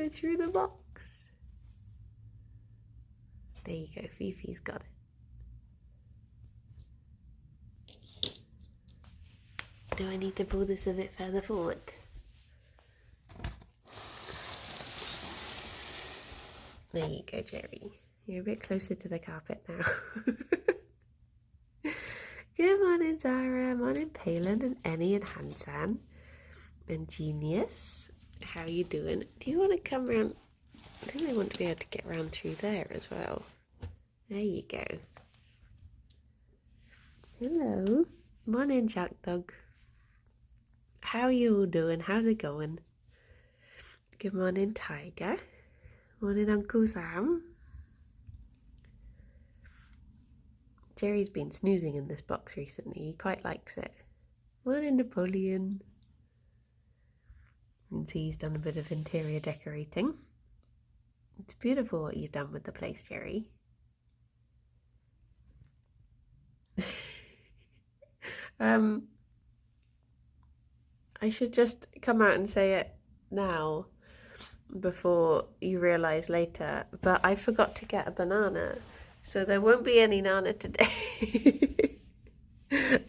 it through the box. There you go, Fifi's got it. Do I need to pull this a bit further forward? There you go, Gerry. You're a bit closer to the carpet now. Good morning, Zara. Morning, Palin and Annie and Hansan and Genius. How are you doing? Do you want to come round? I think I want to be able to get round through there as well. There you go. Hello. Morning, Jack Dog. How are you all doing? How's it going? Good morning, Tiger. Morning, Uncle Sam. Gerry's been snoozing in this box recently. He quite likes it. Morning, Napoleon. You can see he's done a bit of interior decorating. It's beautiful what you've done with the place, Gerry. I should just come out and say it now before you realise later, but I forgot to get a banana, so there won't be any nana today.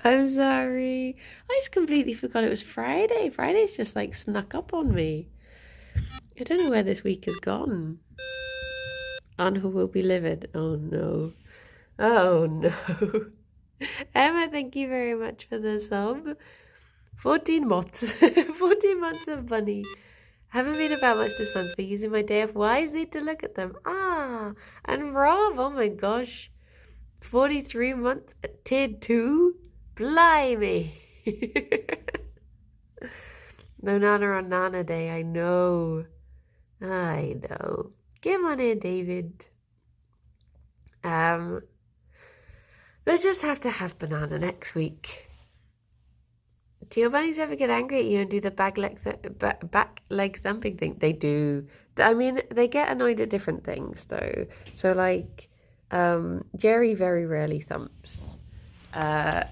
I'm sorry. I just completely forgot it was Friday. Friday's just like snuck up on me. I don't know where this week has gone. Anhu will be livid. Oh no. Oh no. Emma, thank you very much for the sub. 14 months. 14 months of bunny. Haven't been about much this month, but using my day off wisely to look at them. Ah, and Rob, oh my gosh. 43 months at Tid 2? Blimey. No Nana on Nana Day, I know. I know. Come on in, David. They just have to have banana next week. Do your bunnies ever get angry at you and do the back leg thumping thing? They do. I mean, they get annoyed at different things, though. So, like, Gerry very rarely thumps. There's,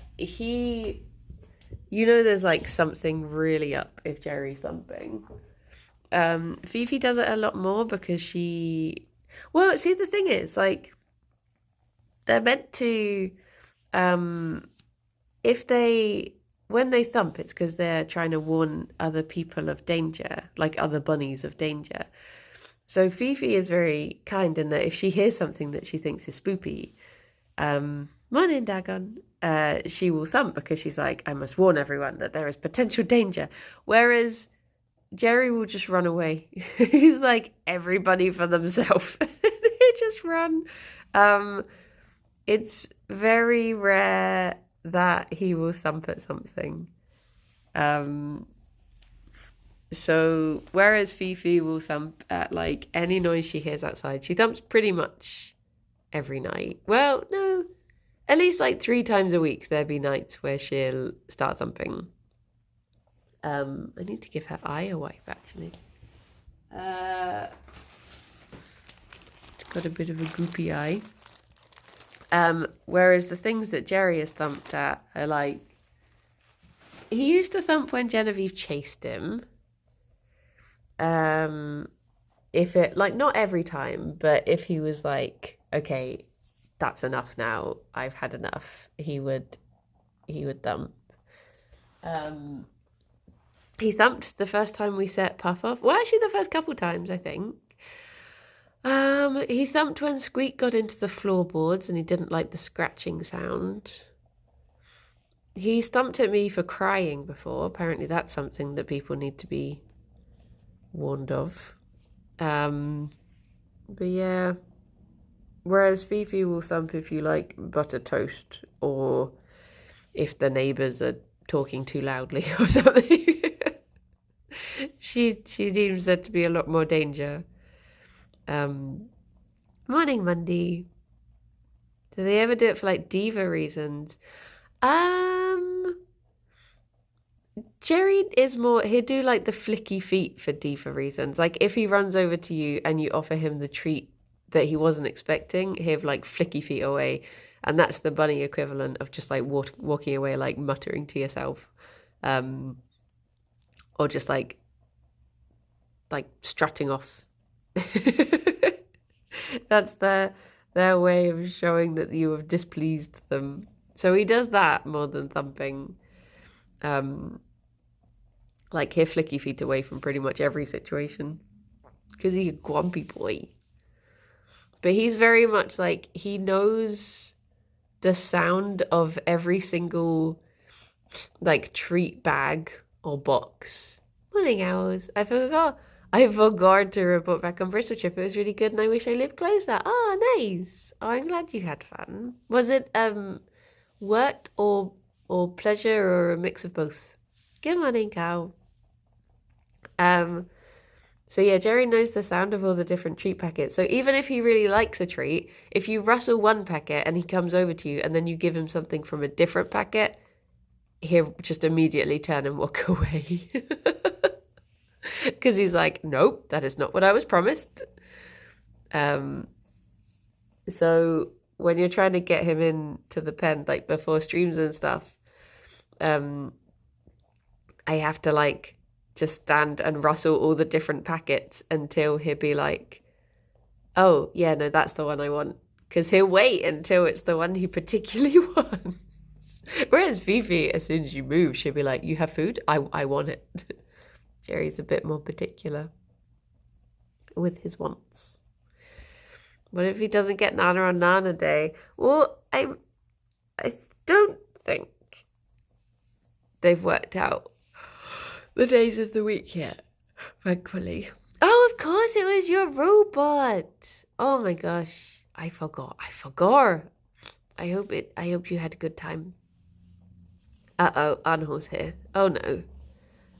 like, something really up if Gerry's thumping. Fifi does it a lot more because well, see, the thing is, like, they're meant to, when they thump, it's because they're trying to warn other people of danger, like other bunnies of danger. So Fifi is very kind in that if she hears something that she thinks is spoopy, morning, Dagon, she will thump because she's like, I must warn everyone that there is potential danger. Whereas Gerry will just run away. He's like, everybody for themselves. They just run. It's very rare that he will thump at something. So whereas Fifi will thump at like any noise she hears outside, she thumps pretty much every night. Well, no, at least like 3 times a week there'll be nights where she'll start thumping. I need to give her eye a wipe actually. It's got a bit of a goopy eye. Whereas the things that Gerry has thumped at are like, he used to thump when Genevieve chased him. If it, like, not every time, but if he was like, okay, that's enough now, I've had enough, he would thump. He thumped the first time we set Puff off. Well, actually the first couple times, I think. He thumped when Squeak got into the floorboards and he didn't like the scratching sound. He thumped at me for crying before. Apparently that's something that people need to be warned of. But yeah. Whereas Fifi will thump if you like butter toast or if the neighbours are talking too loudly or something. She deems there to be a lot more danger. Morning, Monday. Do they ever do it for like diva reasons? Gerry is more, he'd do like the flicky feet for diva reasons. Like if he runs over to you and you offer him the treat that he wasn't expecting, he'll like flicky feet away. And that's the bunny equivalent of just like walking away, like muttering to yourself. Or just like strutting off That's their way of showing that you have displeased them. So he does that more than thumping. Like he'll flick your feet away from pretty much every situation because he's a grumpy boy. But he's very much like, he knows the sound of every single like treat bag or box. Morning hours. I forgot to report back on Bristol trip. It was really good and I wish I lived closer. Oh, nice. Oh, I'm glad you had fun. Was it work or pleasure or a mix of both? Good morning, cow. So yeah, Gerry knows the sound of all the different treat packets. So even if he really likes a treat, if you rustle one packet and he comes over to you and then you give him something from a different packet, he'll just immediately turn and walk away. Because he's like, nope, that is not what I was promised. So when you're trying to get him into the pen, like before streams and stuff, I have to like just stand and rustle all the different packets until he'll be like, oh, yeah, no, that's the one I want. Because he'll wait until it's the one he particularly wants. Whereas Fifi, as soon as you move, she'll be like, you have food? I want it. Gerry's a bit more particular with his wants. What if he doesn't get Nana on Nana Day? Well, I don't think they've worked out the days of the week yet, thankfully. Oh, of course, it was your robot. Oh my gosh, I forgot. I hope you had a good time. Uh-oh, Anho's here. Oh no.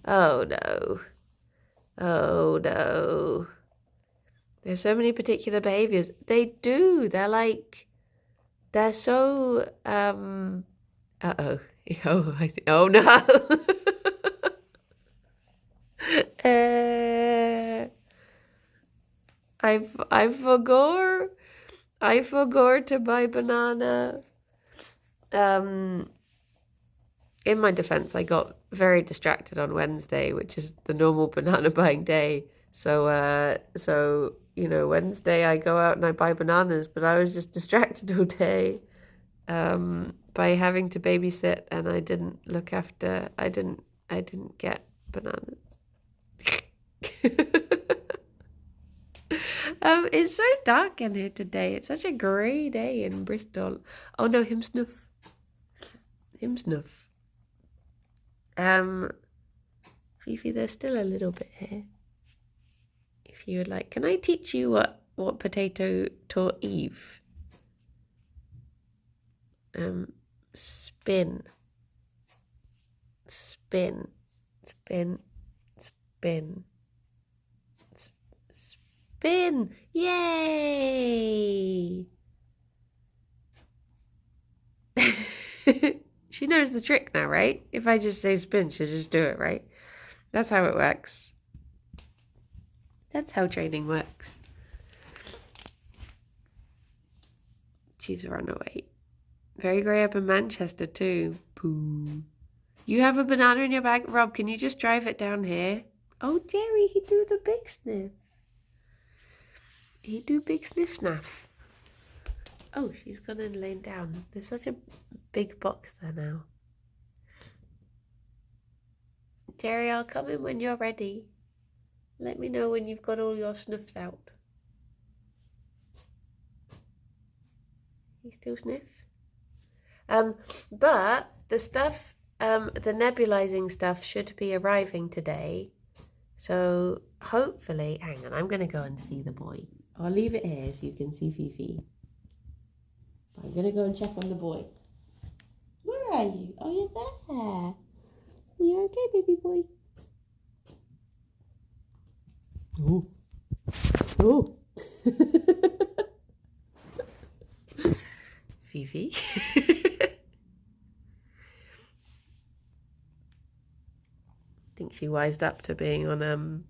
Oh no. Oh no. There's so many particular behaviors. They do. They're so uh-oh. Oh no. I forgot to buy banana. In my defense, I got very distracted on Wednesday, which is the normal banana buying day. So Wednesday I go out and I buy bananas, but I was just distracted all day by having to babysit, and I didn't get bananas. It's so dark in here today. It's such a grey day in Bristol. Oh no, him snuff. Fifi, there's still a little bit here. If you would like, can I teach you what Potato taught Eve? Spin. Spin. Spin. Spin. Spin! Yay! She knows the trick now, right? If I just say spin, she'll just do it, right? That's how it works. That's how training works. She's a runaway. Very grey up in Manchester too. Pooh. You have a banana in your bag? Rob, can you just drive it down here? Oh, Gerry, he do the big sniff. He do big sniff snaff. Oh, she's gone and lain down. There's such a big box there now. Gerry, I'll come in when you're ready. Let me know when you've got all your snuffs out. You still sniff? But the stuff, the nebulizing stuff should be arriving today. So hopefully, hang on, I'm going to go and see the boy. I'll leave it here so you can see Fifi. I'm going to go and check on the boy. Where are you? Oh, you're there. You're okay, baby boy. Oh. Oh. Fifi. I think she wised up to being on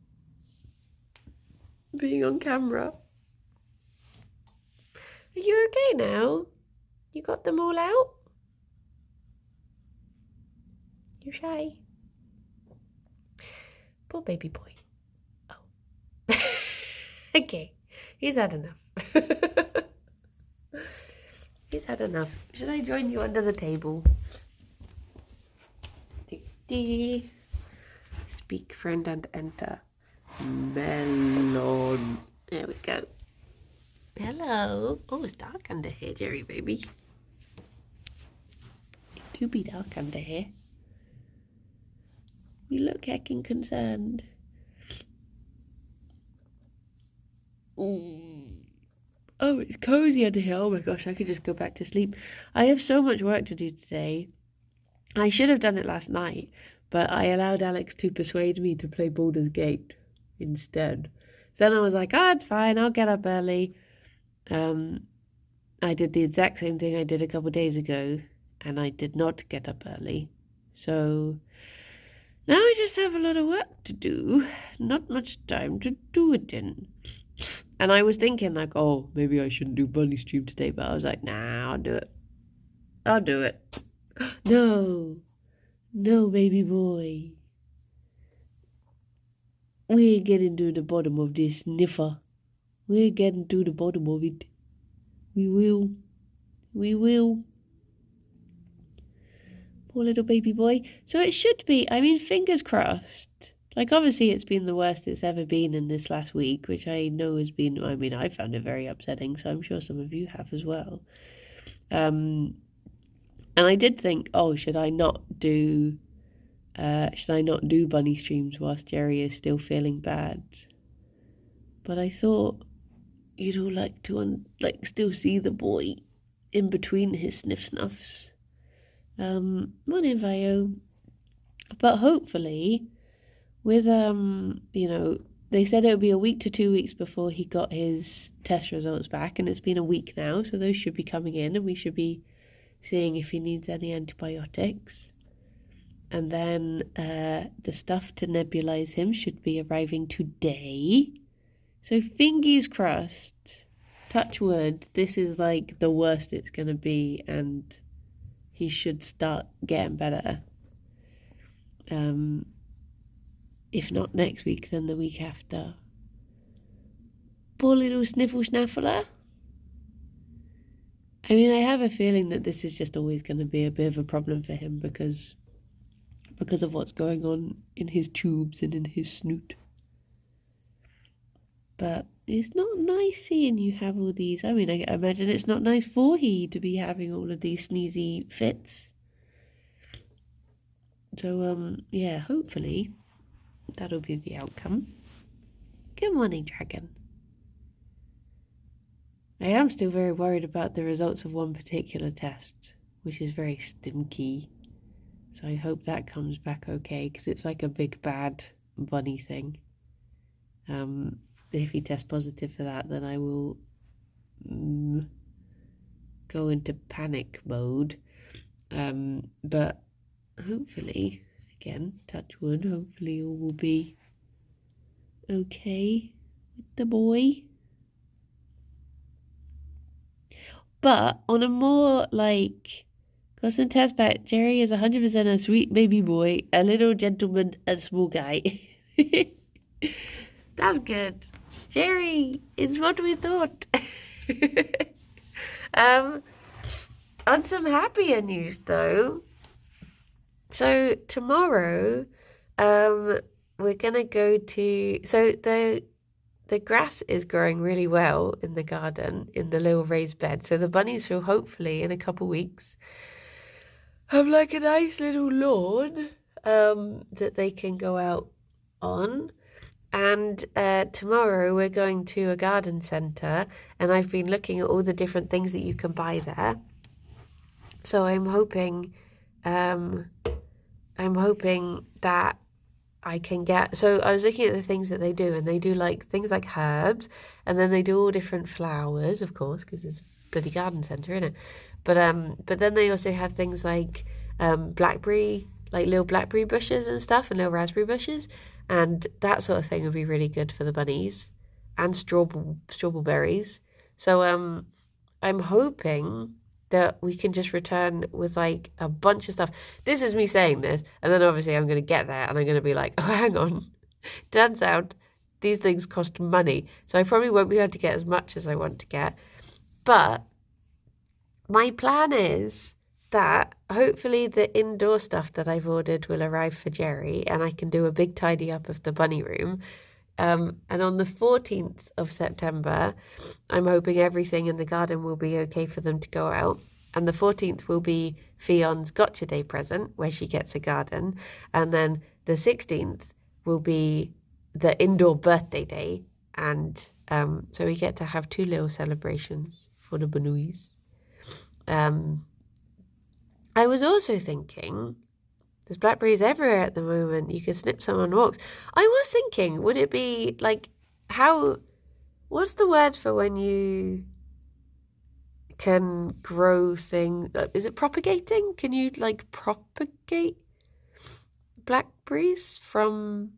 camera. Are you okay now? You got them all out? You shy? Poor baby boy. Oh. Okay, he's had enough. He's had enough. Should I join you under the table? Speak, friend, and enter. Melon. There we go. Hello. Oh, it's dark under here, Gerry baby. It do be dark under here. You look heckin' concerned. Oh, it's cozy under here. Oh my gosh, I could just go back to sleep. I have so much work to do today. I should have done it last night, but I allowed Alex to persuade me to play Baldur's Gate instead. So then I was like, it's fine, I'll get up early. I did the exact same thing I did a couple of days ago, and I did not get up early. So now I just have a lot of work to do, not much time to do it in. And I was thinking like, maybe I shouldn't do bunny stream today, but I was like, nah, I'll do it. I'll do it. No, baby boy. We're getting to the bottom of this sniffer. We're getting to the bottom of it. We will. Poor little baby boy. So it should be, fingers crossed. Like, obviously it's been the worst it's ever been in this last week, which I know has been, I found it very upsetting, so I'm sure some of you have as well. And I did think, should I not do bunny streams whilst Gerry is still feeling bad? But I thought you'd all like to still see the boy in between his snuffs. Morning, Vio. But hopefully, with they said it would be a week to 2 weeks before he got his test results back, and it's been a week now, so those should be coming in, and we should be seeing if he needs any antibiotics. And then the stuff to nebulize him should be arriving today. So fingers crossed, touch wood, this is like the worst it's going to be, and he should start getting better. If not next week, then the week after. Poor little sniffle snaffler. I have a feeling that this is just always going to be a bit of a problem for him because of what's going on in his tubes and in his snoot. But it's not nice seeing you have all these. I imagine it's not nice for he to be having all of these sneezy fits. So, hopefully that'll be the outcome. Good morning, Dragon. I am still very worried about the results of one particular test, which is very stinky. So I hope that comes back okay, because it's like a big bad bunny thing. If he tests positive for that, then I will go into panic mode. But hopefully, again, touch wood, hopefully all will be okay with the boy. But on a more got some test back, Gerry is 100% a sweet baby boy, a little gentleman, a small guy. That's good. Gerry, it's what we thought. On some happier news though. So tomorrow, we're gonna go to, so the grass is growing really well in the garden, in the little raised bed. So the bunnies will hopefully in a couple weeks have like a nice little lawn that they can go out on. And tomorrow we're going to a garden centre, and I've been looking at all the different things that you can buy there. So I'm hoping that I can get, so I was looking at the things that they do, and they do things like herbs, and then they do all different flowers, of course, because there's a bloody garden centre in it. But then they also have things like blackberry, little blackberry bushes and stuff, and little raspberry bushes, and that sort of thing would be really good for the bunnies, and strawberries. So I'm hoping that we can just return with a bunch of stuff. This is me saying this, and then obviously I'm going to get there and I'm going to be like, oh, hang on. Turns out these things cost money. So I probably won't be able to get as much as I want to get. But my plan is that hopefully the indoor stuff that I've ordered will arrive for Gerry and I can do a big tidy up of the bunny room. And on the 14th of September, I'm hoping everything in the garden will be okay for them to go out. And the 14th will be Fion's Gotcha Day present, where she gets a garden. And then the 16th will be the indoor birthday day. And so we get to have 2 little celebrations for the Banuis. I was also thinking, there's blackberries everywhere at the moment. You can snip some on walks. I was thinking, would it be like, what's the word for when you can grow things? Is it propagating? Can you like propagate blackberries from,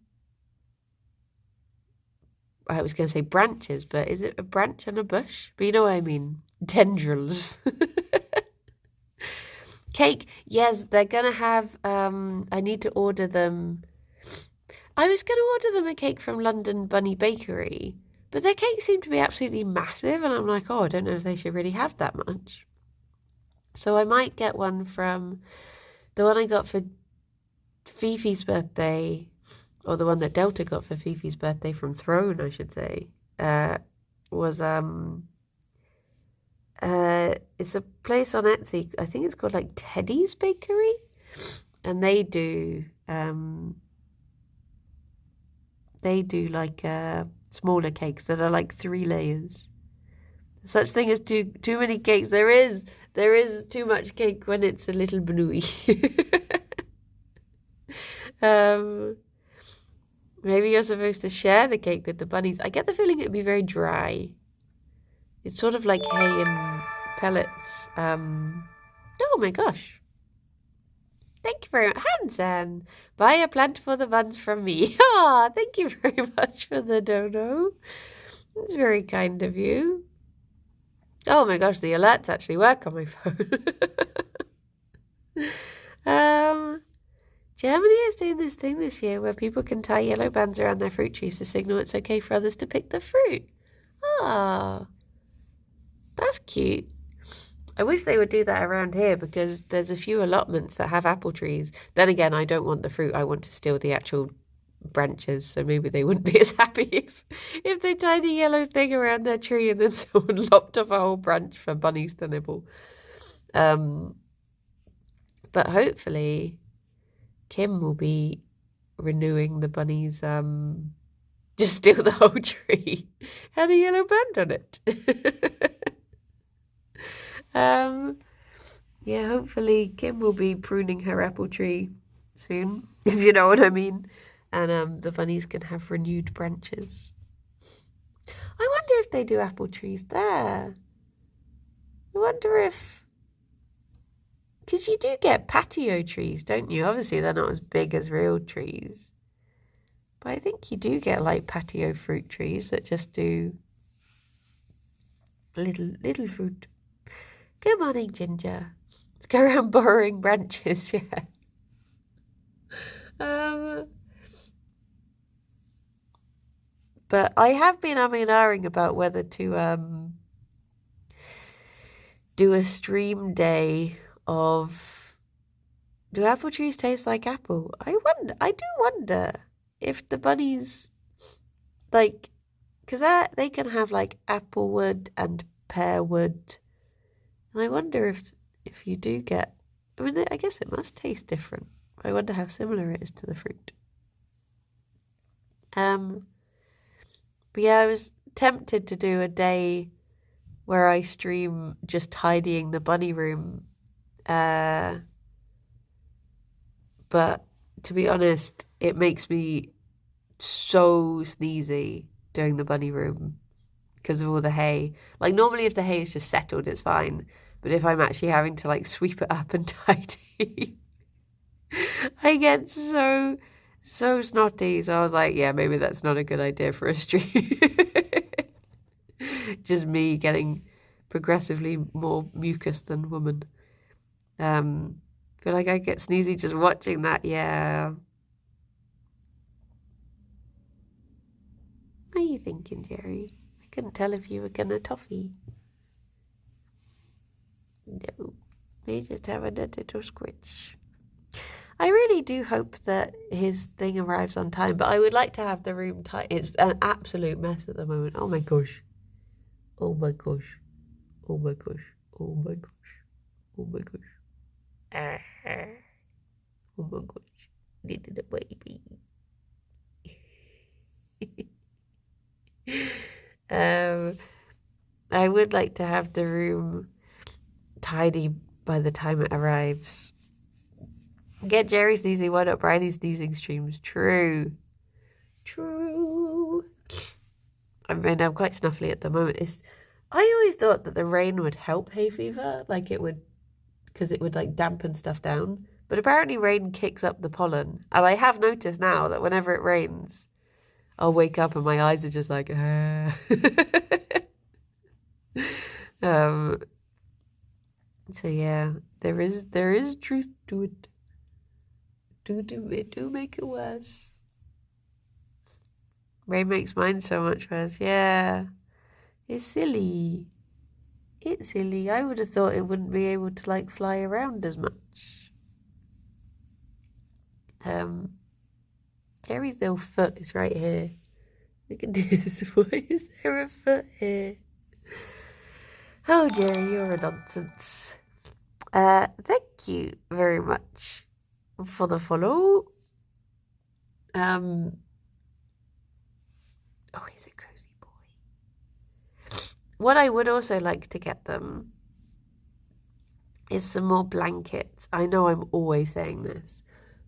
I was going to say branches, but is it a branch and a bush? But you know what I mean. Tendrils. Cake, yes, they're going to have, I need to order them. I was going to order them a cake from London Bunny Bakery, but their cakes seem to be absolutely massive, and I'm like, oh, I don't know if they should really have that much. So I might get one from, the one I got for Fifi's birthday, or the one that Delta got for Fifi's birthday from Throne, I should say, was, it's a place on Etsy. I think it's called like Teddy's Bakery, and they do like smaller cakes that are like 3 layers. Such thing as too many cakes. There is too much cake when it's a little banui. Maybe you're supposed to share the cake with the bunnies. I get the feeling it would be very dry. It's sort of like hay and pellets. Oh my gosh. Thank you very much. Hansen, buy a plant for the buns from me. Ah, thank you very much for the dono. It's very kind of you. Oh my gosh, the alerts actually work on my phone. Germany is doing this thing this year where people can tie yellow bands around their fruit trees to signal it's okay for others to pick the fruit. Ah. That's cute. I wish they would do that around here because there's a few allotments that have apple trees. Then again, I don't want the fruit. I want to steal the actual branches. So maybe they wouldn't be as happy if they tied a yellow thing around their tree and then someone lopped off a whole branch for bunnies to nibble. But hopefully Kim will be renewing the bunnies. Just steal the whole tree. Had a yellow band on it. Yeah, hopefully Kim will be pruning her apple tree soon, if you know what I mean. And the bunnies can have renewed branches. I wonder if they do apple trees there. I wonder if, because you do get patio trees, don't you? Obviously they're not as big as real trees, but I think you do get like patio fruit trees that just do little fruit. Good morning, Ginger. Let's go around borrowing branches, yeah. But I have been umming and ahhing about whether to do a stream day of, do apple trees taste like apple? I do wonder if the bunnies, like, because they can have like apple wood and pear wood. And I wonder if you do get, I mean, I guess it must taste different. I wonder how similar it is to the fruit. But yeah, I was tempted to do a day where I stream just tidying the bunny room. But to be honest, it makes me so sneezy doing the bunny room because of all the hay. Like normally if the hay is just settled, it's fine. But if I'm actually having to like sweep it up and tidy, I get so snotty. So I was like, yeah, maybe that's not a good idea for a stream. Just me getting progressively more mucus than woman. Feel like I get sneezy just watching that, yeah. you thinking, Gerry? I couldn't tell if you were gonna toffee. No, they just have a little squitch. I really do hope that his thing arrives on time, but I would like to have the room tight. It's an absolute mess at the moment. Oh my gosh. Oh my gosh. Oh my gosh. Oh my gosh. Oh my gosh. Oh my gosh. Little baby. I would like to have the room tidy by the time it arrives. Get Gerry sneezing, why not Bridie sneezing streams? True. I mean, I'm quite snuffly at the moment. I always thought that the rain would help hay fever, like it would, because it would like dampen stuff down. But apparently rain kicks up the pollen. And I have noticed now that whenever it rains, I'll wake up and my eyes are just like, ah. So yeah, there is truth to it. Do make it worse. Rain makes mine so much worse. Yeah, it's silly. It's silly. I would have thought it wouldn't be able to like fly around as much. Gerry's little foot is right here. Look at this. Why is there a foot here? Oh, Gerry, you're a nonsense. Thank you very much for the follow. Oh, he's a cozy boy. What I would also like to get them is some more blankets. I know I'm always saying this,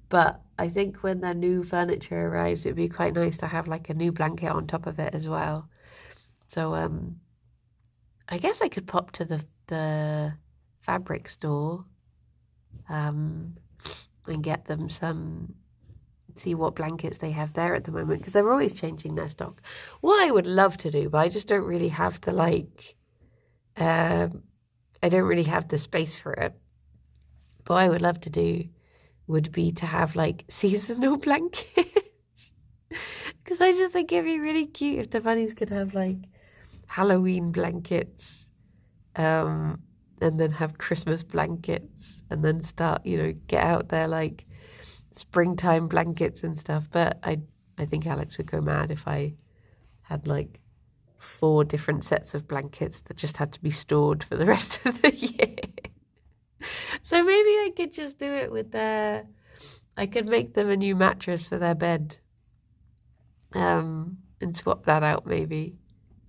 but I think when their new furniture arrives, it'd be quite nice to have like a new blanket on top of it as well. So, I guess I could pop to the fabric store, and get them see what blankets they have there at the moment, because they're always changing their stock. What I would love to do, but I just don't really have the I don't really have the space for it. But what I would love to do would be to have like seasonal blankets, because I just think it'd be really cute if the bunnies could have like Halloween blankets, and then have Christmas blankets, and then start, get out their like springtime blankets and stuff. But I think Alex would go mad if I had like 4 different sets of blankets that just had to be stored for the rest of the year. So maybe I could just do it with I could make them a new mattress for their bed, and swap that out maybe.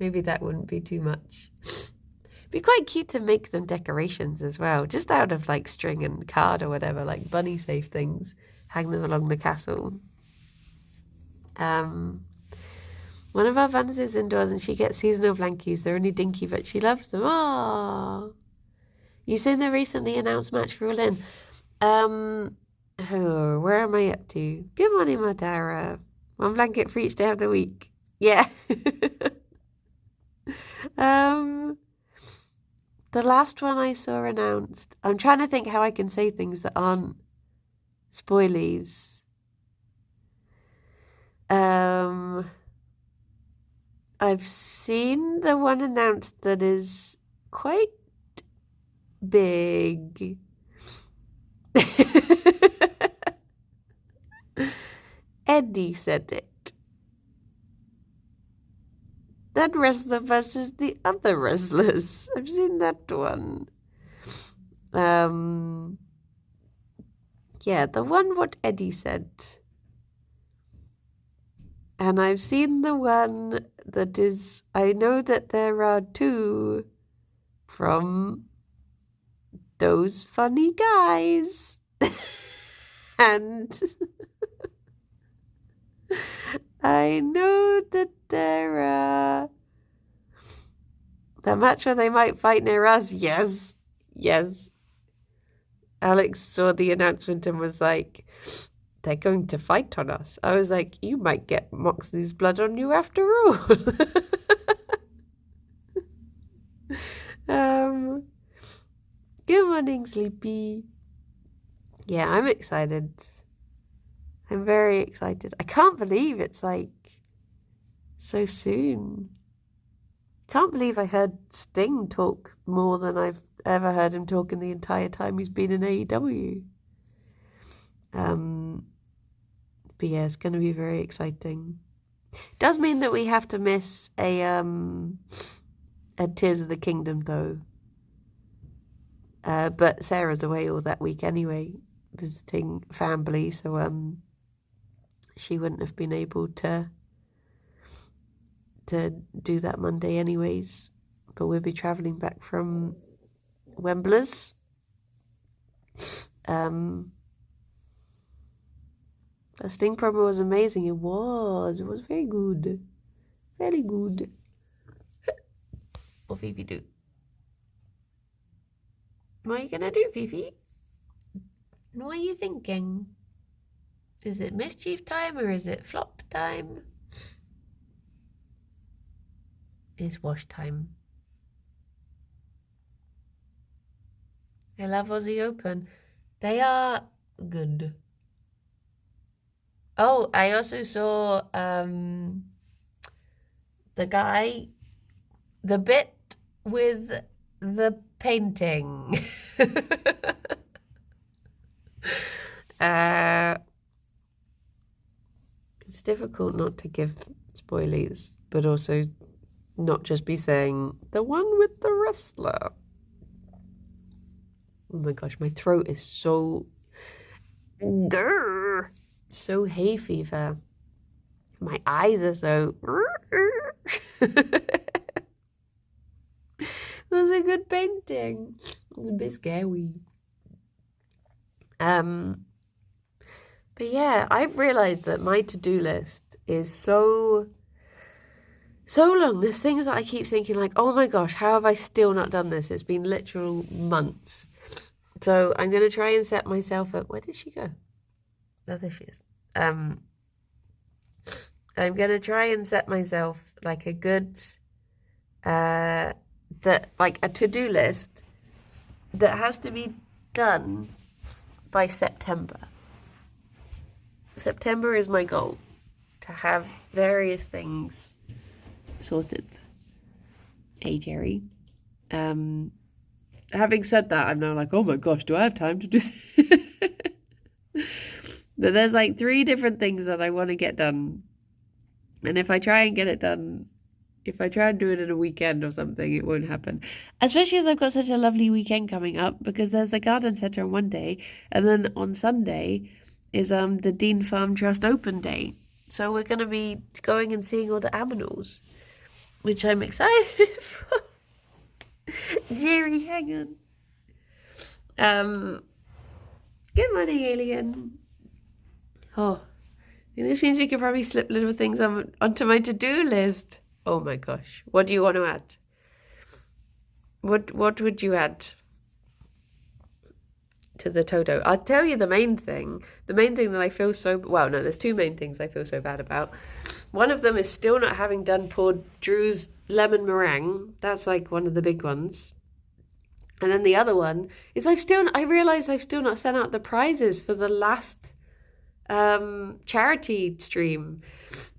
Maybe that wouldn't be too much. It'd be quite cute to make them decorations as well, just out of like string and card or whatever, like bunny safe things. Hang them along the castle. One of our buns is indoors and she gets seasonal blankies. They're only dinky, but she loves them. Aww. You seen the recently announced match for All In? Where am I up to? Good morning, Madara. 1 blanket for each day of the week. Yeah. The last one I saw announced, I'm trying to think how I can say things that aren't spoilies. I've seen the one announced that is quite big. Eddie said it. That wrestler versus the other wrestlers. I've seen that one. Yeah, the one what Eddie said. And I've seen the one that is, I know that there are 2 from those funny guys. And I know that there are the match where they might fight near us. Yes. Alex saw the announcement and was like, they're going to fight on us. I was like, you might get Moxley's blood on you after all. Good morning, Sleepy. Yeah, I'm excited. I'm very excited. I can't believe it's like so soon. Can't believe I heard Sting talk more than I've ever heard him talk in the entire time he's been in AEW. But yeah, it's going to be very exciting. Does mean that we have to miss a Tears of the Kingdom though. But Sarah's away all that week anyway, visiting family, so she wouldn't have been able to do that Monday anyways. But we'll be travelling back from Wembley's. The Sting promo was amazing. It was very good. Very good. What Fifi do? What are you gonna do, Fifi? What are you thinking? Is it mischief time or is it flop time? It's wash time. I love Aussie Open. They are good. Oh, I also saw the bit with the painting. It's difficult not to give spoilies, but also not just be saying the one with the wrestler. Oh my gosh, my throat is so hay fever. My eyes are so. It was a good painting. It was a bit scary. But yeah, I've realised that my to-do list is so long. There's things that I keep thinking like, oh my gosh, how have I still not done this? It's been literal months. So I'm going to try and set myself up. Where did she go? Oh, there she is. I'm going to try and set myself like a good, like a to-do list that has to be done by September. September is my goal, to have various things sorted. Hey, Gerry. Having said that, I'm now like, oh my gosh, do I have time to do this? But there's like 3 different things that I want to get done. And if I try and get it done, if I try and do it in a weekend or something, it won't happen. Especially as I've got such a lovely weekend coming up, because there's the garden centre on one day, and then on Sunday is the Dean Farm Trust Open Day. So we're going to be going and seeing all the aminals, which I'm excited for. Gerry, hang on. Good morning, Alien. Oh, this means we could probably slip little things onto my to-do list. Oh my gosh. What do you want to add? What would you add to the Toto? I'll tell you the main thing. The main thing that I feel there's 2 main things I feel so bad about. One of them is still not having done poor Drew's lemon meringue. That's like one of the big ones. And then the other one is I realised I've still not sent out the prizes for the last charity stream.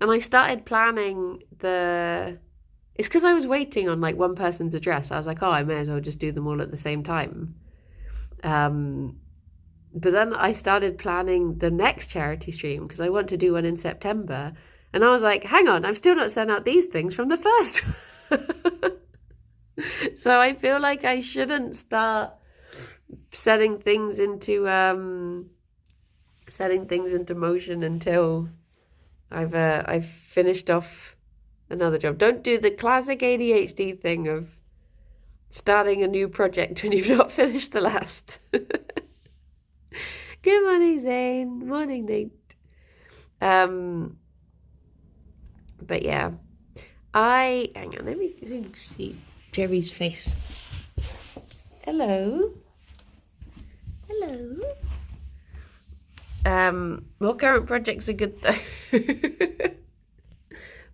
And I started planning it's because I was waiting on like one person's address. I was like, oh, I may as well just do them all at the same time. But then I started planning the next charity stream because I want to do one in September. And I was like, hang on, I've still not sent out these things from the first one. So I feel like I shouldn't start setting things into motion until I've finished off another job. Don't do the classic ADHD thing of starting a new project when you've not finished the last. Good morning, Zane. Morning, Nate. But yeah, hang on, let me see Gerry's face. Hello. What current projects are good though?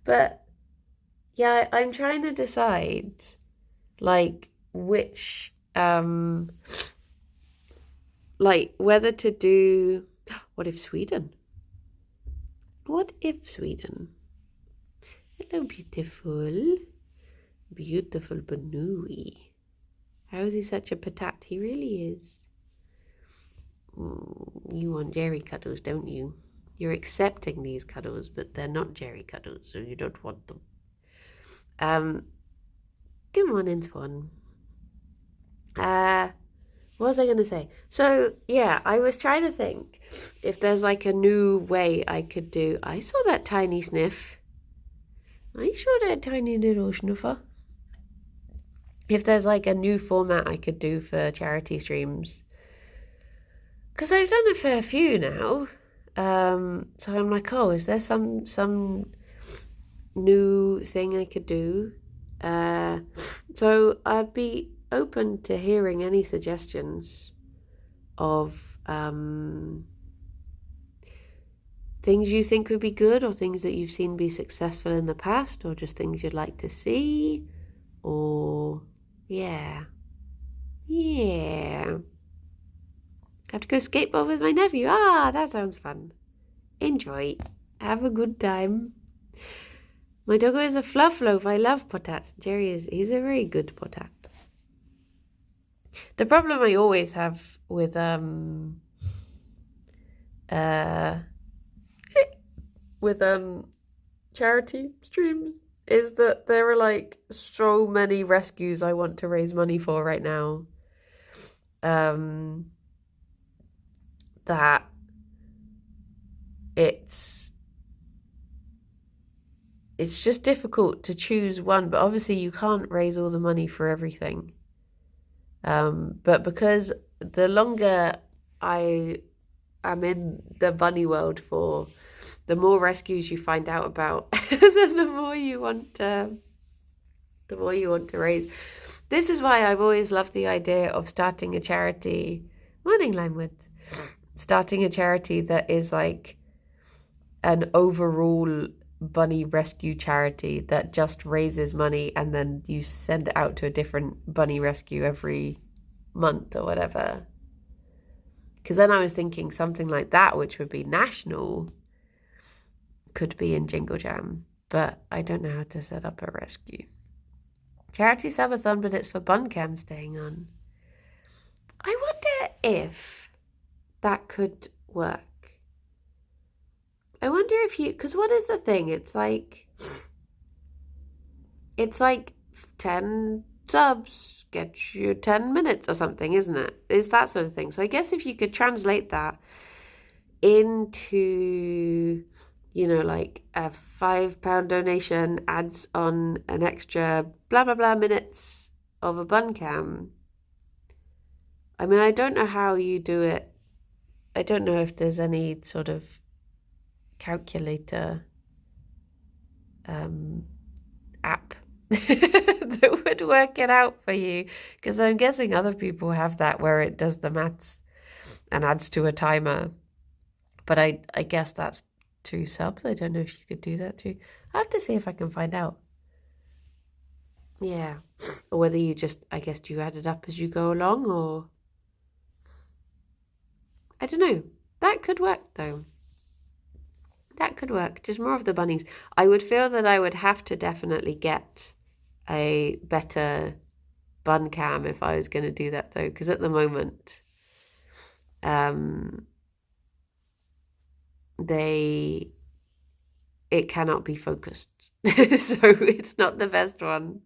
But yeah, I'm trying to decide like which like whether to do What if Sweden? Hello, beautiful. Beautiful Banui. How is he such a patat? He really is. You want Gerry cuddles, don't you? You're accepting these cuddles, but they're not Gerry cuddles, so you don't want them. Good morning, Swan. What was I going to say? So, yeah, I was trying to think if there's like a new way I could do. I saw that tiny sniff. I saw that tiny little snuffer. If there's like a new format I could do for charity streams. Because I've done a fair few now. So I'm like, oh, is there some new thing I could do? So I'd be open to hearing any suggestions of things you think would be good, or things that you've seen be successful in the past, or just things you'd like to see, or yeah. I have to go skateboard with my nephew. That sounds fun. Enjoy. Have a good time. My doggo is a fluff loaf. I love potats. He's a very good potat. The problem I always have with charity streams is that there are like so many rescues I want to raise money for right now. That it's just difficult to choose one, but obviously you can't raise all the money for everything. But because the longer I am in the bunny world for, the more rescues you find out about, then the more you want to raise. This is why I've always loved the idea of starting a charity. Morning, Limewood. Starting a charity that is like an overall bunny rescue charity that just raises money, and then you send it out to a different bunny rescue every month or whatever. Because then I was thinking something like that, which would be national, could be in Jingle Jam, but I don't know how to set up a rescue. Charity subathon, but it's for bun cam staying on. I wonder if that could work. I wonder if because what is the thing? It's like 10 subs get you 10 minutes or something, isn't it? It's that sort of thing. So I guess if you could translate that into, like a £5 donation adds on an extra blah, blah, blah minutes of a bun cam. I mean, I don't know how you do it. I don't know if there's any sort of calculator app that would work it out for you, because I'm guessing other people have that where it does the maths and adds to a timer, but I guess that's 2 subs. I don't know if you could do that too. I have to see if I can find out. Yeah, or whether you just, I guess, do you add it up as you go along, or I don't know. That could work though. That could work. Just more of the bunnies. I would feel that I would have to definitely get a better bun cam if I was going to do that though, because at the moment it cannot be focused. So it's not the best one.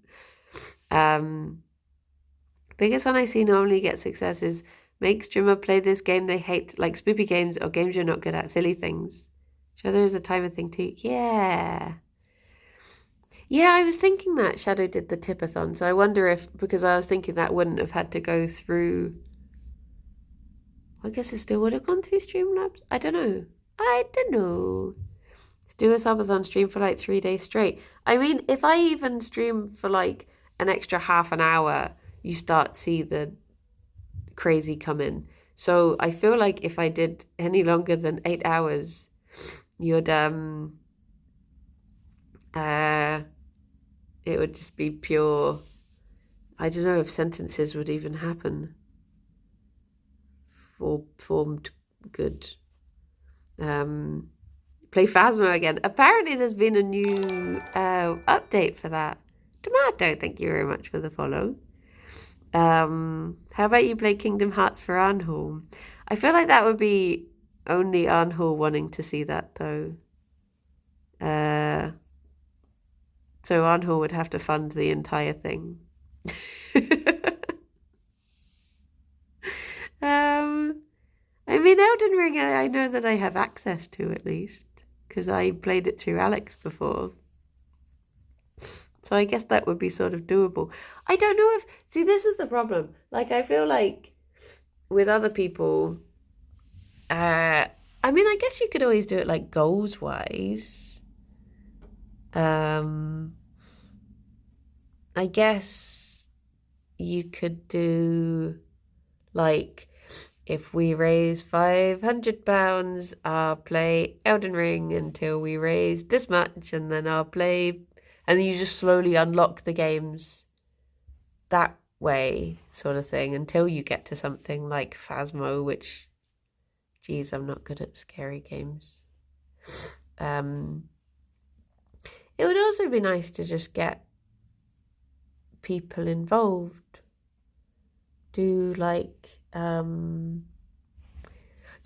Biggest one I see normally get success is make streamer play this game they hate, like spoopy games or games you're not good at, silly things. Sure, there is a timer thing too. Yeah, I was thinking that Shadow did the tipathon, so I wonder if, because I was thinking that wouldn't have had to go through, I guess it still would have gone through Streamlabs. I don't know. Let's do a subathon stream for like 3 days straight. I mean, if I even stream for like an extra half an hour, you start see the crazy come in. So I feel like if I did any longer than 8 hours, you'd it would just be pure, I don't know if sentences would even happen. Formed good. play Phasmo again. Apparently there's been a new update for that. Tomato, thank you very much for the follow. How about you play Kingdom Hearts for Arnhall? I feel like that would be only Arnhall wanting to see that, though. So Arnhall would have to fund the entire thing. I mean, Elden Ring, I know that I have access to at least, because I played it through Alex before. So I guess that would be sort of doable. I don't know if... See, this is the problem. Like, I feel like with other people... I mean, I guess you could always do it, like, goals-wise. I guess you could do, like... If we raise £500, I'll play Elden Ring until we raise this much, and then I'll play... And then you just slowly unlock the games that way, sort of thing, until you get to something like Phasmo, which, geez, I'm not good at scary games. It would also be nice to just get people involved. Do, like... Do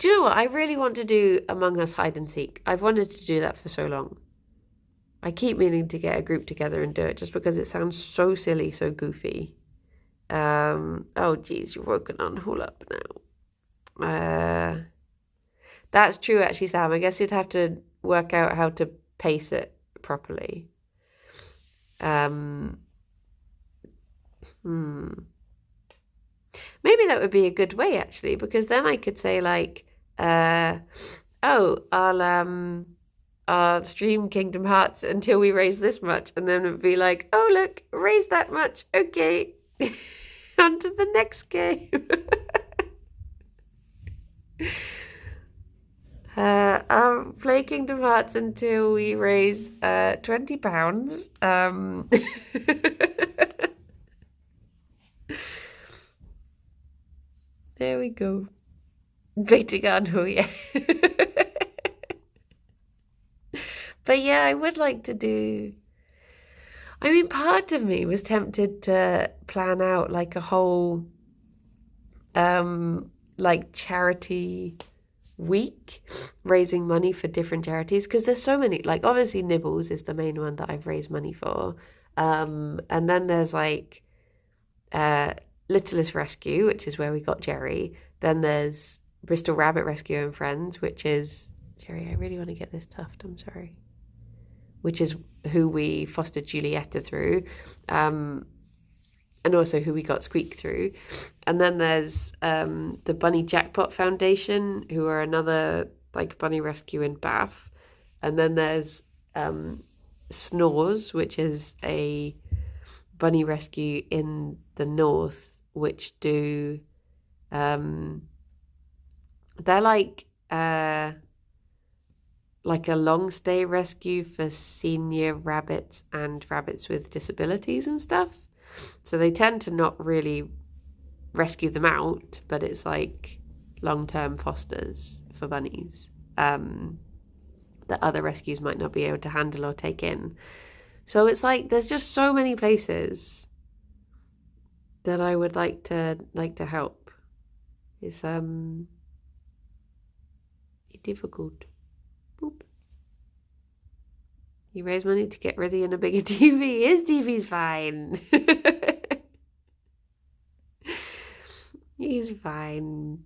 you know what? I really want to do Among Us Hide and Seek. I've wanted to do that for so long. I keep meaning to get a group together and do it just because it sounds so silly, so goofy. Oh, geez, you've woken Arnhall up now. That's true, actually, Sam. I guess you'd have to work out how to pace it properly. Maybe that would be a good way, actually, because then I could say, like, oh, I'll stream Kingdom Hearts until we raise this much, and then it'd be like, oh, look, raise that much, okay, on to the next game. I'll play Kingdom Hearts until we raise £20. There we go. Baiting Arnhall, yeah. But yeah, I would like to do... I mean, part of me was tempted to plan out like a whole like charity week, raising money for different charities, because there's so many. Like, obviously Nibbles is the main one that I've raised money for. And then there's like Littlest Rescue, which is where we got Gerry. Then there's Bristol Rabbit Rescue and Friends, which is... Gerry, I really want to get this tuft, I'm sorry. Which is who we fostered Julieta through. And also who we got Squeak through. And then there's the Bunny Jackpot Foundation, who are another like bunny rescue in Bath. And then there's Snores, which is a bunny rescue in the north, which do they're like a long stay rescue for senior rabbits and rabbits with disabilities and stuff. So they tend to not really rescue them out, but it's like long-term fosters for bunnies that other rescues might not be able to handle or take in. So it's like there's just so many places that I would like to help. It's difficult. Boop. You raise money to get Riddy in a bigger TV. His TV's fine. He's fine.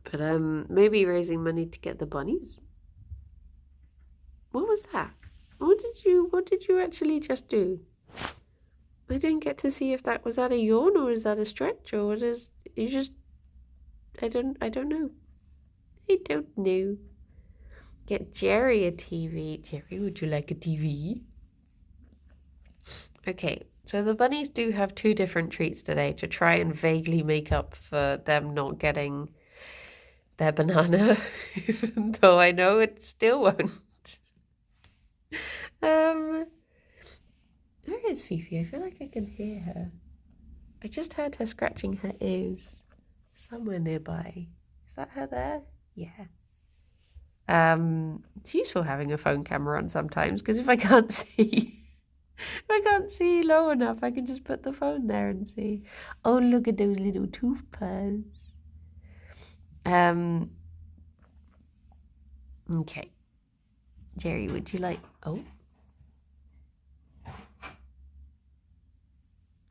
But maybe raising money to get the bunnies. What was that? What did you actually just do? I didn't get to see if that was that a yawn or is that a stretch or what is you just I don't know. I don't know. Get Gerry a TV. Gerry, would you like a TV? Okay, so the bunnies do have 2 different treats today to try and vaguely make up for them not getting their banana, even though I know it still won't. Where is Fifi? I feel like I can hear her. I just heard her scratching her ears. somewhere nearby. Is that her there? Yeah. It's useful having a phone camera on sometimes because if I can't see, if I can't see low enough, I can just put the phone there and see. Oh, look at those little tooth purrs. Okay. Gerry, would you like... Oh.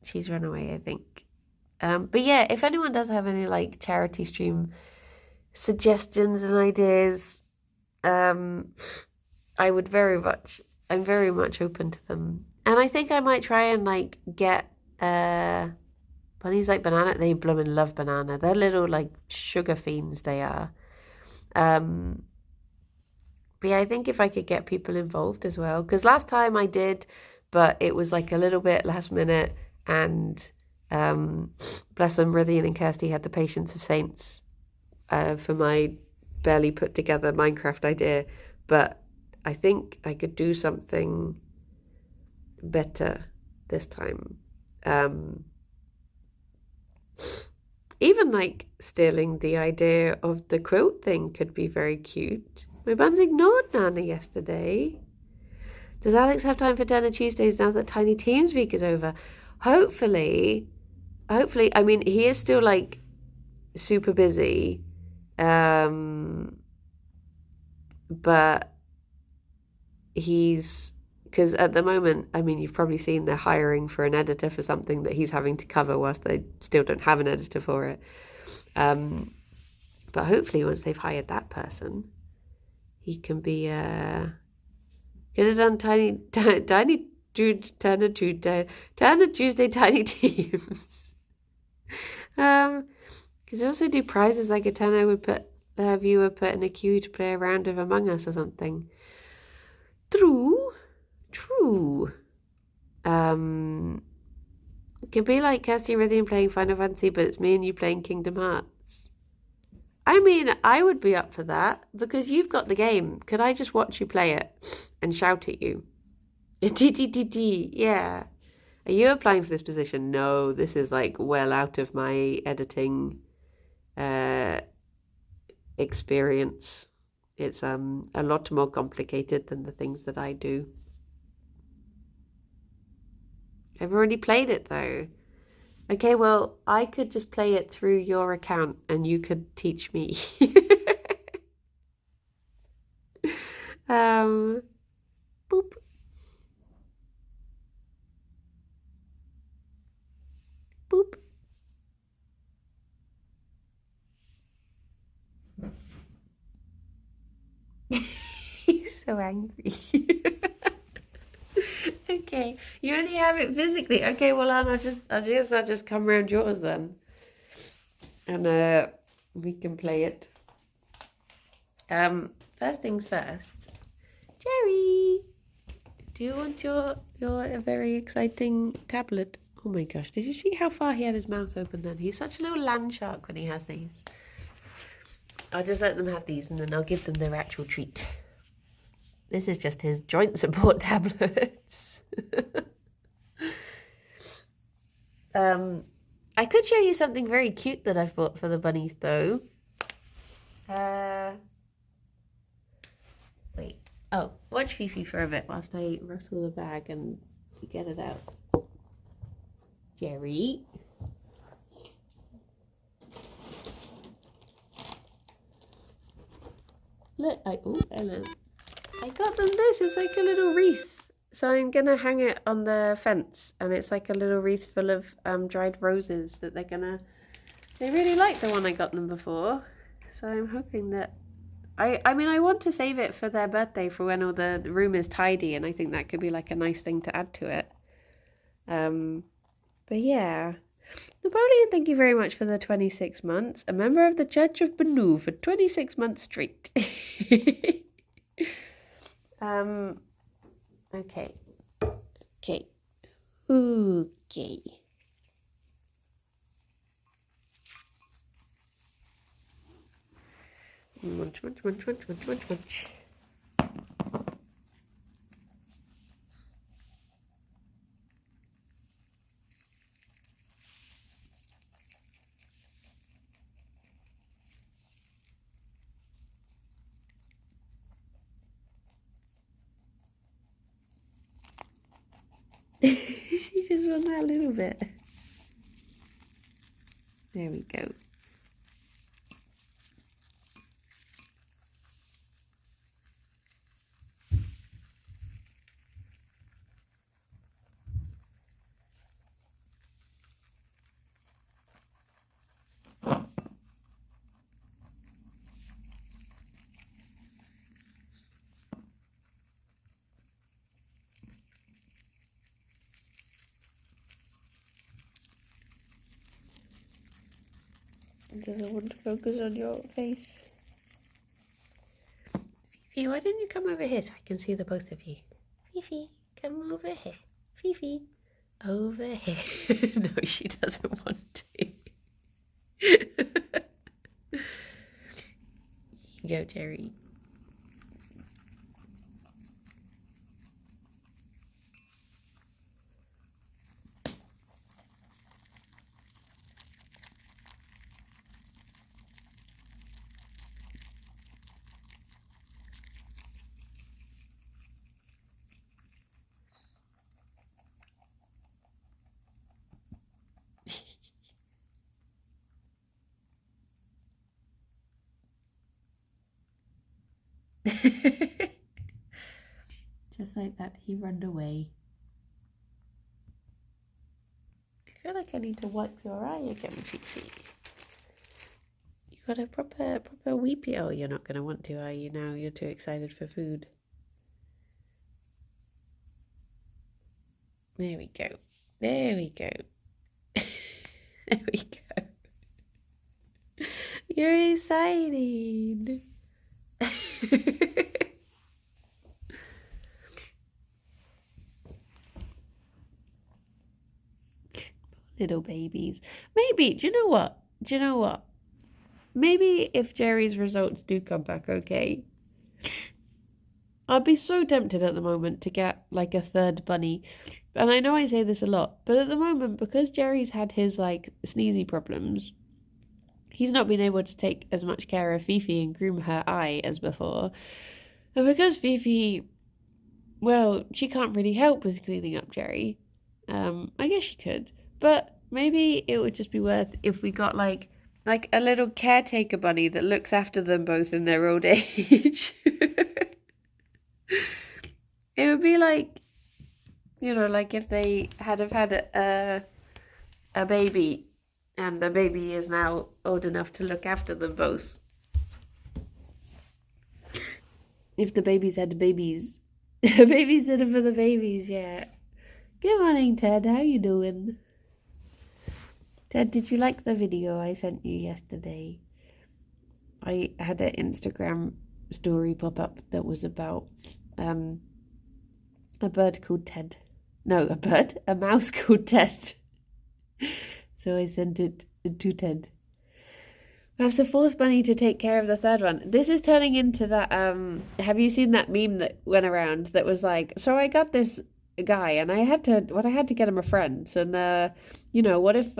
She's run away, I think. But yeah, if anyone does have any like charity stream suggestions and ideas, I'm very much open to them. And I think I might try and like get bunnies like banana. They bloomin' love banana. They're little like sugar fiends, they are. But yeah, I think if I could get people involved as well, because last time I did, but it was like a little bit last minute, and bless them, Rithian and Kirsty had the patience of saints for my barely put together Minecraft idea. But I think I could do something better this time. Even like stealing the idea of the quilt thing could be very cute. My buns ignored Nana yesterday. Does Alex have time for dinner Tuesdays now that Tiny Teams Week is over? Hopefully, I mean, he is still like super busy. But because at the moment, I mean, you've probably seen they're hiring for an editor for something that he's having to cover whilst they still don't have an editor for it. But hopefully once they've hired that person, he can be, could have done Tiny Tuesday Tiny Teams. Could also do prizes like a tenner would put the viewer put in a queue to play a round of Among Us or something. True. It could be like Kirsty and Rithian playing Final Fantasy, but it's me and you playing Kingdom Hearts. I mean, I would be up for that because you've got the game. Could I just watch you play it and shout at you? Yeah. Are you applying for this position? No, this is like well out of my editing experience. It's a lot more complicated than the things that I do. I've already played it though. Okay, well, I could just play it through your account and you could teach me. Boop. Boop. He's so angry. Okay, you only have it physically. Okay, well, Anne, I'll just come round yours then, and we can play it. First things first, Gerry, do you want your very exciting tablet? Oh my gosh, did you see how far he had his mouth open then? He's such a little land shark when he has these. I'll just let them have these and then I'll give them their actual treat. This is just his joint support tablets. I could show you something very cute that I've bought for the bunnies though. Wait. Oh, watch Fifi for a bit whilst I rustle the bag and get it out. Gerry. Look, hello. I got them this. It's like a little wreath. So I'm going to hang it on the fence. And it's like a little wreath full of dried roses that they're going to... They really like the one I got them before. So I'm hoping that... I mean, I want to save it for their birthday for when all the room is tidy. And I think that could be like a nice thing to add to it. But yeah... Napoleon, thank you very much for the 26 months. A member of the Church of Banu for 26 months straight. Okay. Munch. She just won that little bit. There we go. Does it want to focus on your face? Fifi, why don't you come over here so I can see the both of you? Fifi, come over here. Fifi, over here. No, she doesn't want to. Here you go, Gerry. Just like that, he ran away. I feel like I need to wipe your eye again, Fifi. You got a proper weepy. Oh, you're not going to want to, are you now? You're too excited for food. There we go. There we go. There we go. You're excited. Little babies. Maybe, do you know what? Maybe if Gerry's results do come back okay, I'd be so tempted at the moment to get like a third bunny. And I know I say this a lot, but at the moment, because Gerry's had his like sneezy problems, he's not been able to take as much care of Fifi and groom her eye as before. And because Fifi, well, she can't really help with cleaning up Gerry. I guess she could. But maybe it would just be worth if we got like a little caretaker bunny that looks after them both in their old age. It would be like, like if they had a baby and the baby is now old enough to look after them both. If the babies had babies. A babysitter for the babies, yeah. Good morning, Ted. How you doing? Ted, did you like the video I sent you yesterday? I had an Instagram story pop up that was about a bird called Ted. No, a mouse called Ted. So I sent it to Ted. Perhaps a fourth bunny to take care of the third one. This is turning into that, have you seen that meme that went around that was like, so I got this guy and I had to get him a friend, and what if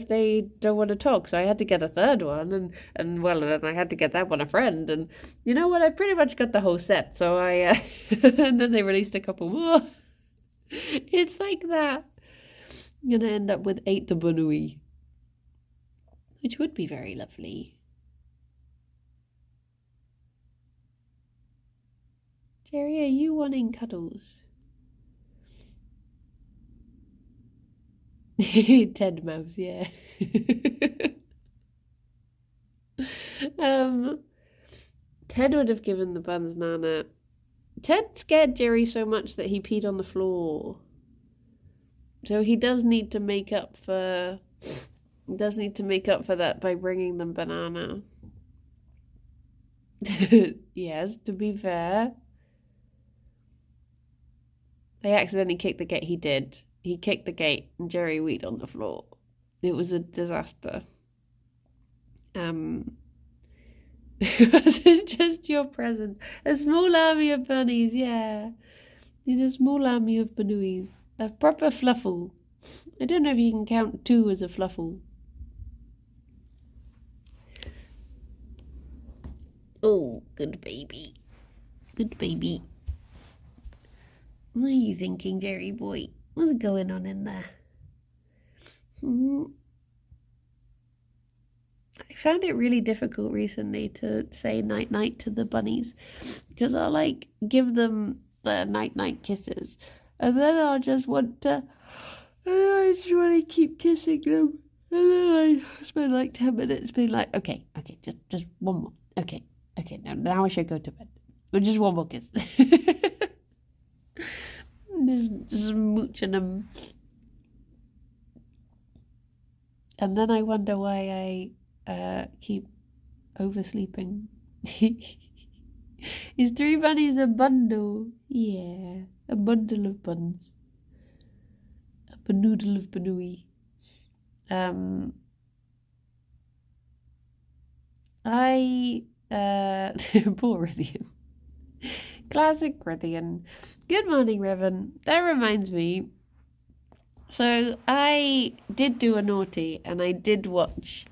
they don't want to talk, so I had to get a third one, and well, then I had to get that one a friend, and you know what, I pretty much got the whole set, so I and then they released a couple more. It's like that. I'm gonna end up with 8 bunui, which would be very lovely. Gerry, are you wanting cuddles? Ted Mouse, yeah. Ted would have given the buns Nana. Ted scared Gerry so much that he peed on the floor. So he does need to make up for that by bringing them banana. Yes, to be fair. I accidentally kicked the gate. He did. He kicked the gate and Gerry weed on the floor. It was a disaster. It wasn't just your presence. A small army of bunnies, yeah. In a small army of banuis. A proper fluffle. I don't know if you can count 2 as a fluffle. Oh, good baby. Good baby. What are you thinking, Gerry boy? What's going on in there? I found it really difficult recently to say night-night to the bunnies because I'll like give them the night-night kisses and then I'll just want to, and then I just want to keep kissing them and then I spend like 10 minutes being like, okay, just one more. Okay, now I should go to bed. But just one more kiss. just mooching them. And then I wonder why I keep oversleeping. Is 3 bunnies a bundle? Yeah, a bundle of buns. A banoodle of banooey. Poor Rithian. Classic Rithian. Good morning, Riven. That reminds me. So I did do a naughty and I did watch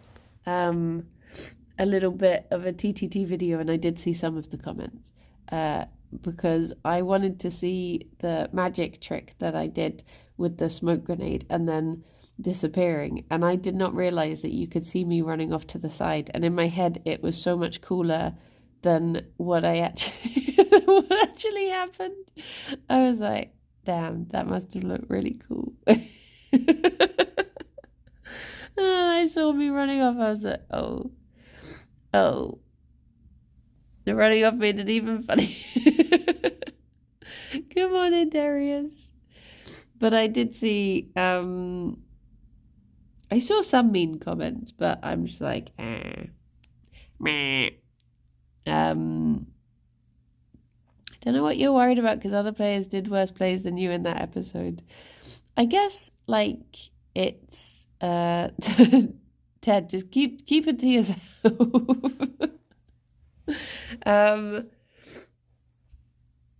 a little bit of a TTT video and I did see some of the comments because I wanted to see the magic trick that I did with the smoke grenade and then disappearing, and I did not realize that you could see me running off to the side, and in my head it was so much cooler than what what actually happened. I was like, damn, that must have looked really cool. And I saw me running off, I was like, oh, the running off made it even funny. Come on in, Darius. But I did see, I saw some mean comments, but I'm just like, meh. I don't know what you're worried about because other players did worse plays than you in that episode. I guess, like, it's, Ted, just keep it to yourself.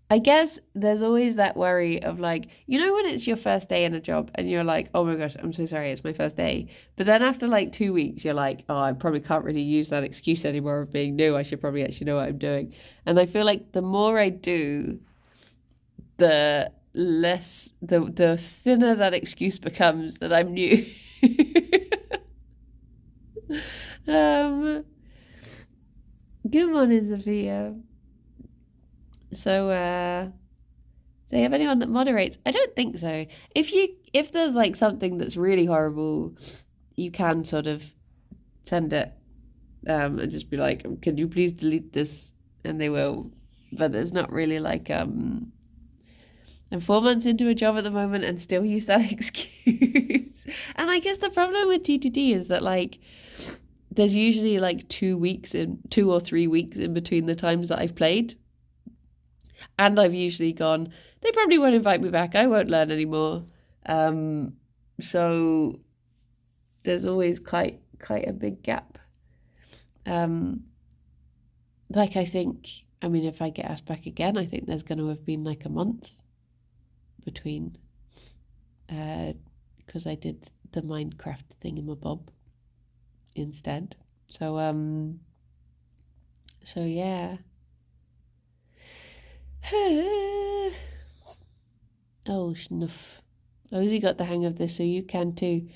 I guess there's always that worry of like, you know, when it's your first day in a job and you're like, oh my gosh, I'm so sorry, it's my first day. But then after like 2 weeks, you're like, oh, I probably can't really use that excuse anymore of being new. I should probably actually know what I'm doing. And I feel like the more I do, the less, the thinner that excuse becomes that I'm new. Good morning, Sophia. So do you have anyone that moderates? I don't think so. If there's like something that's really horrible, you can sort of send it and just be like, can you please delete this? And they will. But there's not really like I'm 4 months into a job at the moment and still use that excuse. And I guess the problem with TTT is that like there's usually like 2 or 3 weeks in between the times that I've played. And I've usually gone, they probably won't invite me back. I won't learn anymore. So there's always quite a big gap. Like I think, I mean, if I get asked back again, I think there's going to have been like a month between, because I did the Minecraft thingamabob instead. So yeah. Oh, snuff. Ozzy got the hang of this, so you can too.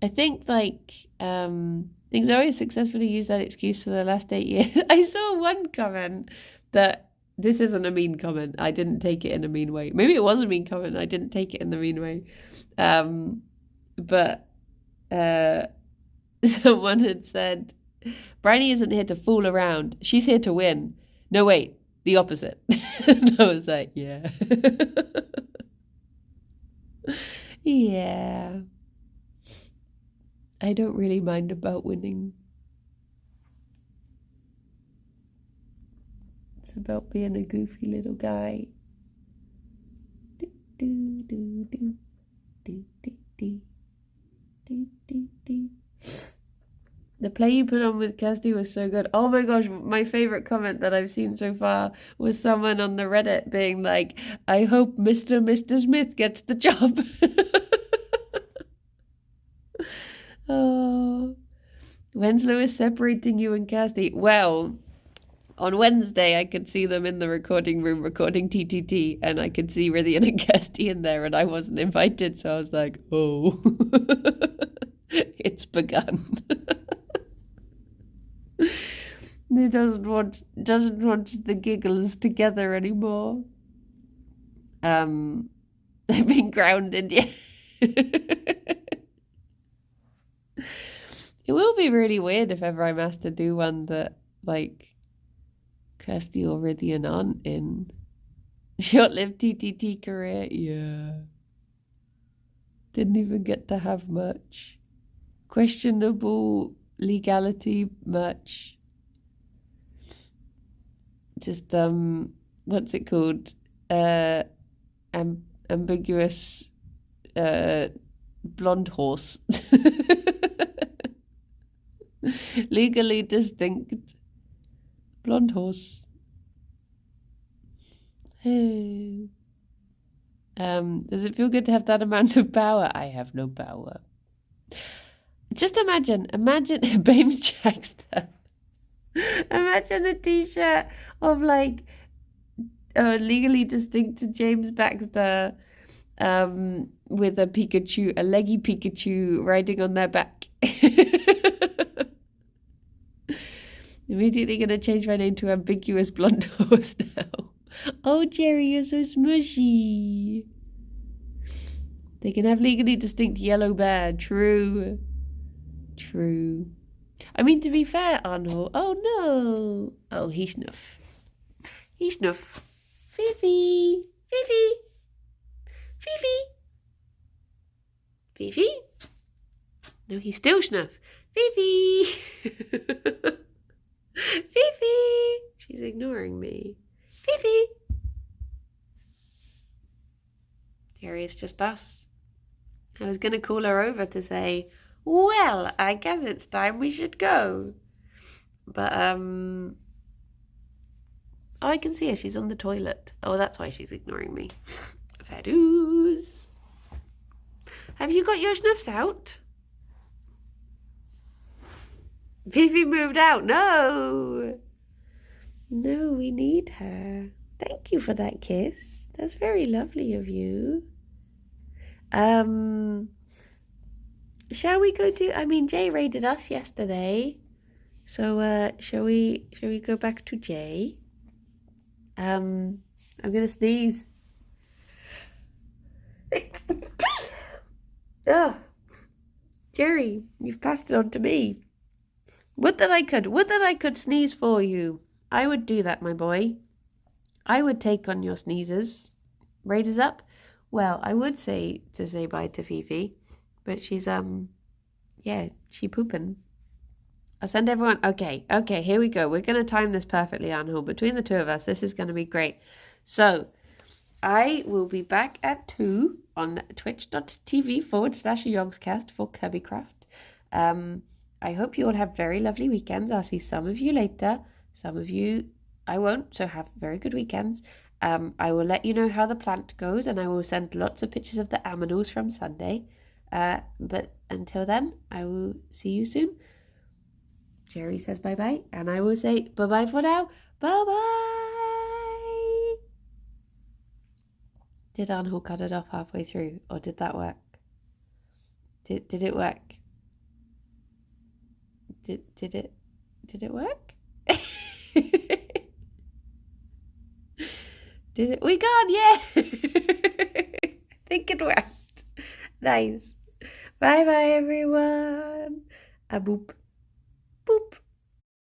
I think, like, things always successfully use that excuse for the last 8 years. I saw one comment that, this isn't a mean comment. I didn't take it in a mean way. Maybe it was a mean comment. I didn't take it in the mean way. But someone had said, Bryony isn't here to fool around. She's here to win. No, wait. The opposite. And I was like, yeah. Yeah. I don't really mind about winning. It's about being a goofy little guy. Do, do, do, do. Do, do, do. Do, do, do. The play you put on with Kirsty was so good. Oh my gosh, my favourite comment that I've seen so far was someone on the Reddit being like, I hope Mr. Smith gets the job. Oh, when's Lewis separating you and Kirsty? Well, on Wednesday, I could see them in the recording room recording TTT, and I could see Rithian and Kirsty in there, and I wasn't invited, so I was like, oh, it's begun. He doesn't want the giggles together anymore. They've been grounded, yeah. It will be really weird if ever I'm asked to do one that, like, Kirsty or Rithian aren't in. Short-lived TTT career, yeah. Didn't even get to have much. Questionable legality, much. Just, what's it called? Ambiguous, blonde horse. Legally distinct blonde horse. Hey. Does it feel good to have that amount of power? I have no power. Just imagine Bames Jackster. Imagine a t-shirt of like legally distinct James Baxter with a Pikachu, a leggy Pikachu riding on their back. Immediately going to change my name to Ambiguous Blonde Horse now. Oh, Gerry, you're so smushy. They can have legally distinct yellow bear. True. I mean, to be fair, Arnold. Oh, no. Oh, he snuff. Fifi. No, he still snuff. Fifi. Fifi. She's ignoring me. Fifi. Gerry, it's just us. I was going to call her over to say, well, I guess it's time we should go. But, oh, I can see her. She's on the toilet. Oh, that's why she's ignoring me. Fair dues. Have you got your snuffs out? Fifi moved out. No, we need her. Thank you for that kiss. That's very lovely of you. Shall we go to? I mean, Jay raided us yesterday, so shall we go back to Jay? I'm gonna sneeze. Ugh. Gerry, you've passed it on to me. Would that I could sneeze for you. I would do that, my boy. I would take on your sneezes. Raiders up? Well, I would say bye to Fifi, but she's she pooping. I'll send everyone. Okay, here we go. We're gonna time this perfectly, Anhul. Between the two of us, this is gonna be great. So I will be back at 2 on twitch.tv/yogscast for Kirbycraft. I hope you all have very lovely weekends. I'll see some of you later. Some of you I won't, so have very good weekends. I will let you know how the plant goes, and I will send lots of pictures of the aminals from Sunday. But until then, I will see you soon. Gerry says bye-bye, and I will say bye-bye for now. Bye-bye! Did Anhul cut it off halfway through, or did that work? Did it work? Did it work? Did it? We got, yeah! I think it worked. Nice. Bye-bye, everyone. A boop.